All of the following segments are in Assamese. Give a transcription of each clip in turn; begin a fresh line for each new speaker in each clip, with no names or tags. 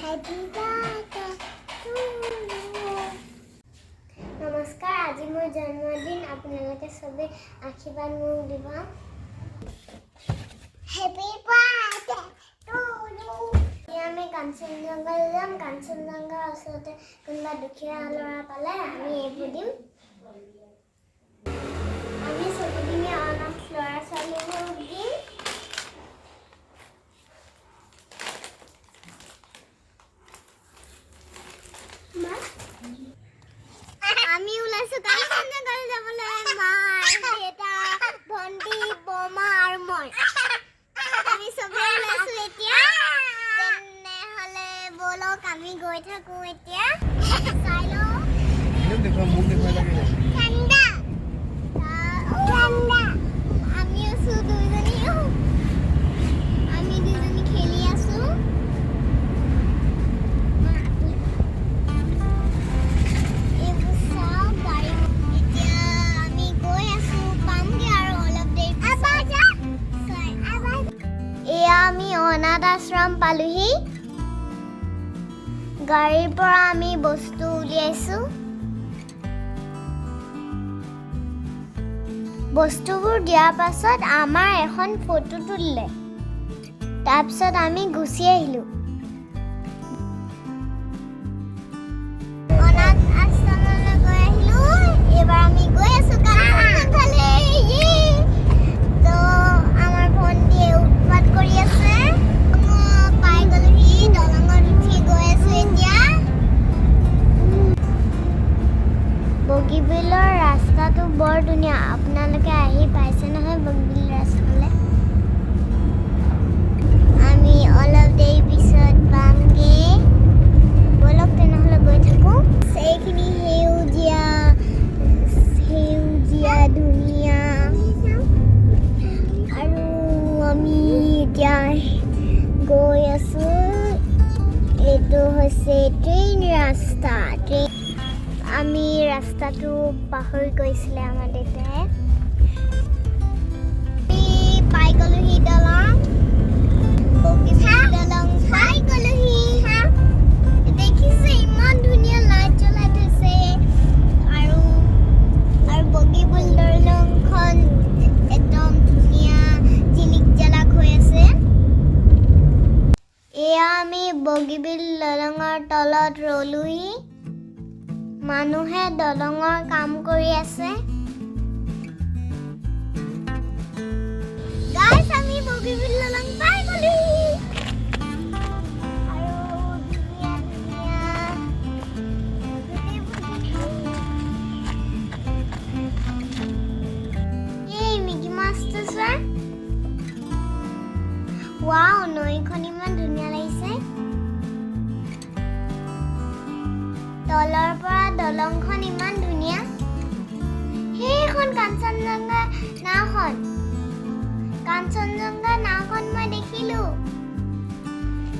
Happy birthday to you. নমস্কাৰ আজি মোৰ জন্মদিন আপোনালোকে সবে আশীৰ্বাদ মোক দিব Happy birthday to you. আমি কাঞ্চনজঙ্ঘা যাম কাঞ্চনজঙ্ঘাৰ ওচৰতে কোনোবা দুখীয়া ল'ৰা পালে আমি এইবোৰ দিম আমি সবদিনে অনাথ ল'ৰা ছোৱালীবোৰ দিম আমি ওলাইছো কাঞ্চনজঙ্ঘালৈ যাবলৈ মা দেউতা ভন্টি বমা আৰু মই আমি সবে ওলাইছো এতিয়া তেনেহলে বলক আমি গৈ থাকো এতিয়া চাই লও
দেখো মুখ দেখো লাগে
ঠাণ্ডা ঠাণ্ডা আমি আছো দুইজনী খেলি আছো আমি অনাথ আশ্ৰম পালোহি গাড়ীৰ পৰা আমি বস্তু উলিয়াইছো বস্তুবোৰ দিয়াৰ পাছত আমাৰ এখন ফটো তুলিলে তাৰপিছত আমি গুচি আহিলো অনাথ আশ্ৰমলৈ গৈ আহিলো এবাৰ আমি গৈ আছো কাঞ্চনজঙ্ঘালৈ তো আমাৰ ভন্টিয়ে উৎপাত কৰি আছে পাই গ'লোহি দলঙত উঠি গৈ আছো এতিয়া বগীবিলৰ ৰাস্তাটো বৰ ধুনীয়া আপোনালোকে আহি পাইছে নহয় বগীবিল ৰাস্তালৈ আমি অলপ দেৰি পিছত পামগে বলক তেনেহ'লে গৈ থাকো সেইখিনি সেউজীয়া ধুনীয়া আৰু আমি এতিয়া গৈ আছো এইটো হৈছে ট্ৰেইন ৰাস্তা আমি ৰাস্তাটো পাহৰি গৈছিলে আমাৰ দেউতাই পাই গ'লোহি দলং দলং পাই গ'লোহি দেখিছে ইমান ধুনীয়া লাইট জ্বলাই থৈছে আৰু বগীবিল দলংখন একদম ধুনীয়া জিলিক জালাক হৈ আছে এয়া আমি বগীবিল দলঙৰ তলত ৰলোহি মানুহে দলঙৰ কাম কৰি আছে গাইস আমি বগীবিল দলং পাই গ'লোহি আৰু ধুনীয়া এই মিকি মাছটো চোৱা ৱাও নৈখন ইমান ধুনীয়া লাগিছে তলৰ পৰা দলংখন ইমান ধুনীয়া সেইখন কাঞ্চনজঙ্ঘা নাওখন মই দেখিলো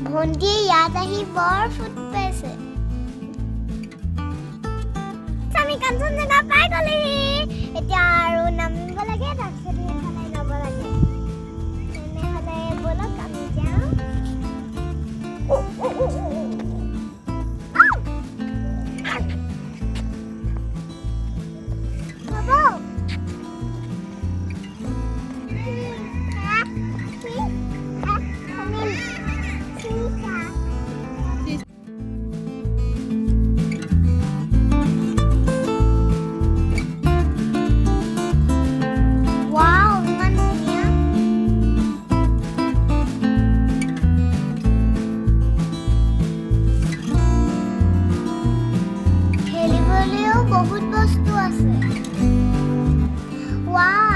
ভন্টিয়ে ইয়াত আহি বৰ ফুট পাইছে আমি কাঞ্চনজঙ্ঘা পাই গ'লোহি এতিয়া আৰু নামিব লাগে তাৰপিছত সেইফালে যাব লাগে তেনেহ'লে বলক আমি যাওঁ বহুত বস্তু আছে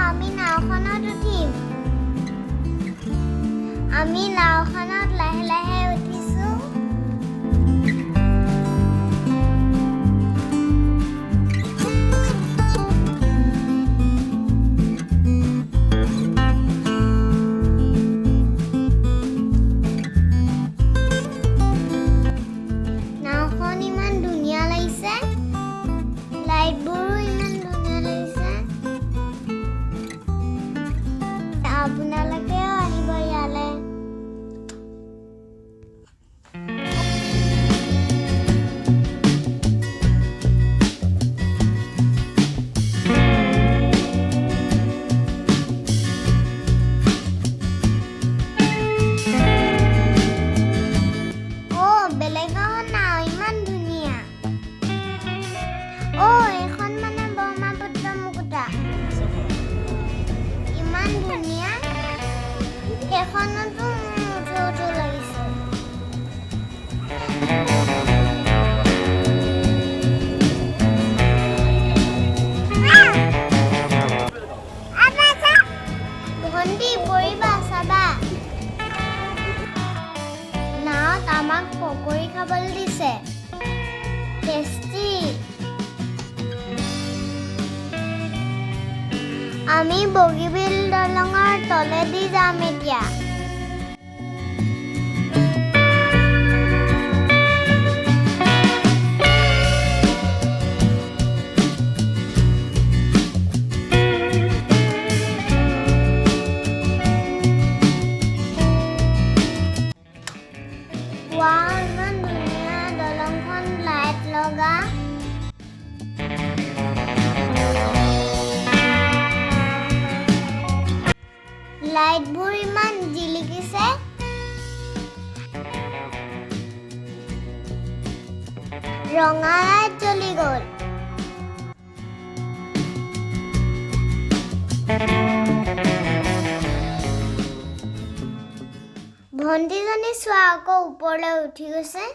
আমি নাওখনত উঠিম আমি নাওখনত লাহে লাহে উঠিছো নাওখন ইমান ধুনীয়া লাগিছে লাইটবোৰো ইমান ধুনীয়া লাগিছে আপোনালোকেও আহিব ইয়ালৈ পকৰি খাবলৈ দিছে টেষ্টি আমি বগীবিল দলঙৰ তলেদি যাম এতিয়া Wow, ইমান ধুনীয়া দলংখন লাইট লগা লাইটবোৰ ইমান জিলিকিছে ৰঙা লাইট জ্বলি গ'ল ভণ্টিজনী চোৱা আকৌ ওপৰলৈ উঠি গৈছে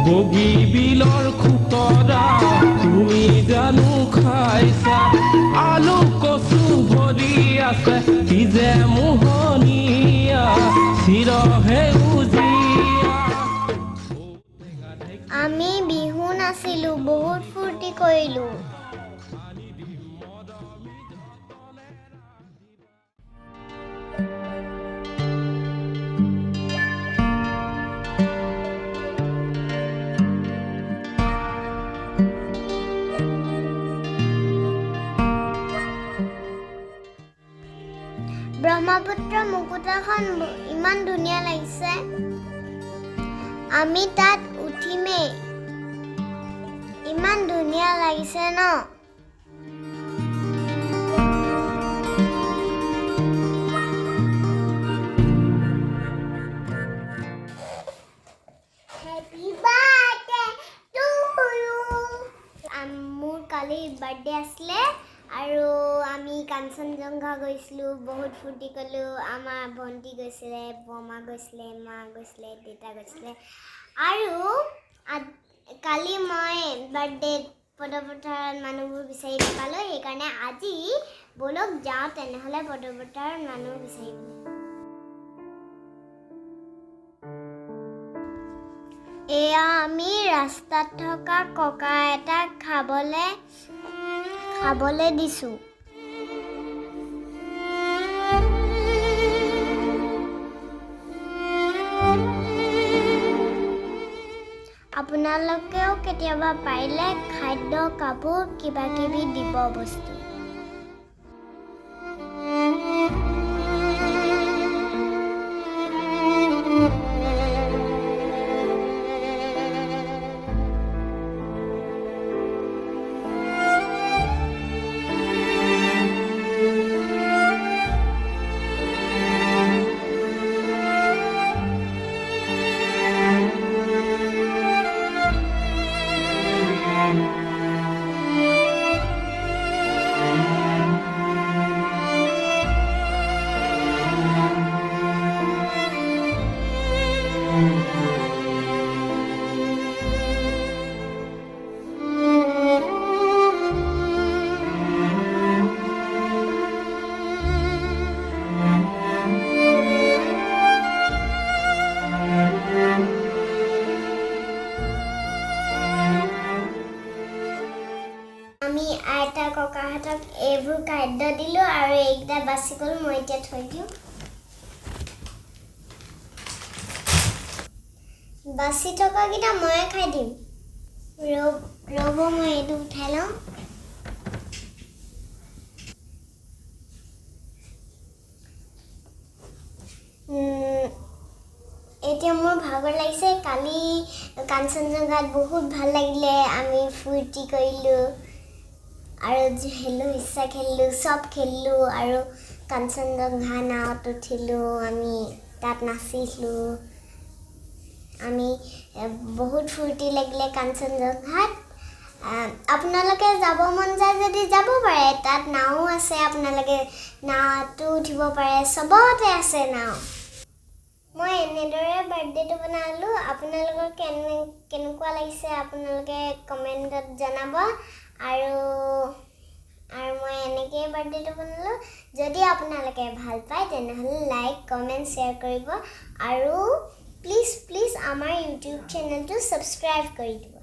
বগীবিলৰ খুতৰা তুমি জানো খাইছা আলু কচু ভৰি আছে কি যে মোহনীয়া চিৰহে উজিয়া
আমি বিহু নাচিলো বহুত ফূৰ্তি কৰিলো ব্ৰহ্মপুত্ৰ মুকুতাখন ইমান ধুনীয়া লাগিছে আমি তাত উঠিমেই ইমান ধুনীয়া লাগিছে ন Happy birthday to you মোৰ কালি বাৰ্থডে আছিলে আৰু আমি চনজঙ গৈছিলোঁ বহুত ফূৰ্তি কৰিলোঁ আমাৰ ভণ্টি গৈছিলে বমা গৈছিলে মা গৈছিলে দেউতা গৈছিলে আৰু কালি মই বাৰ্থডেত পদপথাৰত মানুহবোৰ বিচাৰি নাপালোঁ সেইকাৰণে আজি বলক যাওঁ তেনেহ'লে পদপথাৰত মানুহ বিচাৰিবলৈ এয়া আমি ৰাস্তাত থকা ককা এটাক খাবলৈ দিছোঁ আপোনালোকেও কেতিয়াবা পাৰিলে খাদ্য কাপোৰ কিবা কিবি দিব বস্তু আমি আইতা ককাহঁতক এইবোৰ খাদ্য দিলোঁ আৰু এইকেইটা বাচি গ'ল মই এতিয়া থৈ দিওঁ বাচি থকাকেইটা ময়ে খাই দিম ৰ'ব মই এইটো উঠাই লওঁ এতিয়া মোৰ ভাগৰ লাগিছে কালি কাঞ্চনজঙ্ঘাত বহুত ভাল লাগিলে আমি ফূৰ্তি কৰিলোঁ আৰু হেল্লো ইচ্ছা খেলিলোঁ চব খেলিলোঁ আৰু কাঞ্চনজঙ্ঘা নাৱত উঠিলোঁ আমি তাত নাচিছিলোঁ আমি বহুত ফূৰ্তি লাগিলে কাঞ্চনজঙ্ঘাত আপোনালোকে যাব মন যায় যদি যাব পাৰে তাত নাও আছে আপোনালোকে নাওতো উঠিব পাৰে চবতে আছে নাও মই এনেদৰে বাৰ্থডেটো বনালোঁ আপোনালোকৰ কেনেকুৱা লাগিছে আপোনালোকে কমেণ্টত জনাব আৰু মই এনেকৈ বাৰ্থডেটো বনালোঁ যদি আপোনালোকে ভাল পায় তেনেহ'লে লাইক কমেণ্ট শ্বেয়াৰ কৰিব আৰু প্লিজ আমাৰ ইউটিউব চেনেলটো ছাবস্ক্ৰাইব কৰি দিব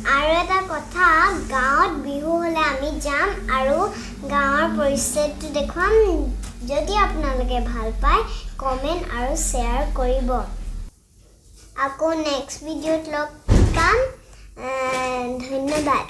আৰু এটা কথা গাঁৱত বিহু হ'লে আমি যাম আৰু গাঁৱৰ পৰিস্থিতিটো দেখুৱাম যদি আপোনালোকে ভাল পায় কমেণ্ট আৰু শ্বেয়াৰ কৰিব আকৌ নেক্সট ভিডিঅ'ত লগ পাম ধন্যবাদ